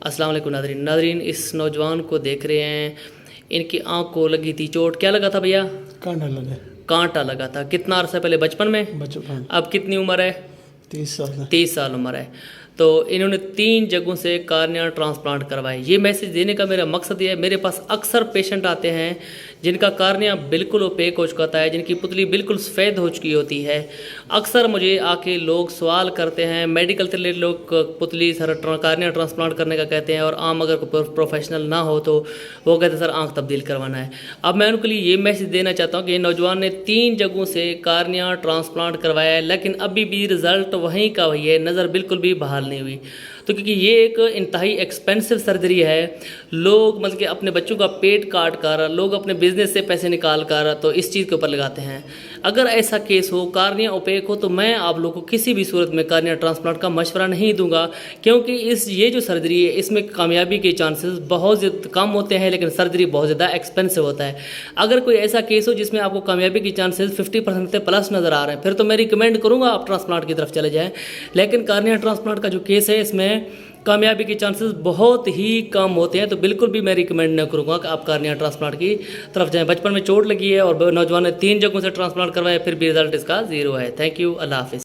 अस्सलाम वालेकुम नादरीन, इस नौजवान को देख रहे हैं। इनकी आंख को लगी थी चोट। क्या लगा था भैया? कांटा लगा। कांटा लगा था। कितना अरसा पहले? बचपन में। बचपन। अब कितनी उम्र है? 30 साल। 30 साल उम्र है। तो इन्होंने 3 जगहों से कार्निया ट्रांसप्लांट करवाए। ये मैसेज देने का मेरा मकसद ये है, मेरे पास अक्सर पेशेंट आते हैं जिनका कार्निया बिल्कुल ओपेक हो चुका है, जिनकी पुतली बिल्कुल सफ़ेद हो चुकी होती है। अक्सर मुझे आके लोग सवाल करते हैं, मेडिकल से रिलेटेड लोग पुतली सर कार्निया ट्रांसप्लांट करने का कहते हैं, और आम अगर कोई प्रोफेशनल ना हो तो वो कहते हैं सर आँख तब्दील करवाना है। अब मैं उनके लिए ये मैसेज देना चाहता हूँ कि नौजवान ने 3 जगहों से कार्निया ट्रांसप्लांट करवाया है, लेकिन अभी भी रिज़ल्ट वहीं का वही है, नज़र बिल्कुल भी बहाल नहीं हुई। तो क्योंकि ये एक इंतहाई एक्सपेंसिव सर्जरी है, लोग मतलब कि अपने बच्चों का पेट काट कर, लोग अपने बिजनेस से पैसे निकाल कर तो इस चीज़ के ऊपर लगाते हैं। अगर ऐसा केस हो, कार्निया ओपेक हो, तो मैं आप लोगों को किसी भी सूरत में कार्निया ट्रांसप्लांट का मशवरा नहीं दूंगा, क्योंकि ये जो सर्जरी है इसमें कामयाबी के चांसेस बहुत ज़्यादा कम होते हैं, लेकिन सर्जरी बहुत ज़्यादा एक्सपेंसिव होता है। अगर कोई ऐसा केस हो जिसमें आपको कामयाबी के चांसेस 50% से प्लस नज़र आ रहे हैं, फिर तो मैं रिकमेंड करूँगा आप ट्रांसप्लांट की तरफ चले जाएँ। लेकिन कार्निया ट्रांसप्लांट का जो केस है इसमें कामयाबी के चांसेस बहुत ही कम होते हैं, तो बिल्कुल भी मैं रिकमेंड नहीं करूँगा कि आप कार्निया ट्रांसप्लांट की तरफ जाएं। बचपन में चोट लगी है और नौजवान ने 3 जगहों से ट्रांसप्लांट करवाया, फिर भी रिजल्ट इसका 0 है। थैंक यू, अल्लाह हाफिज़।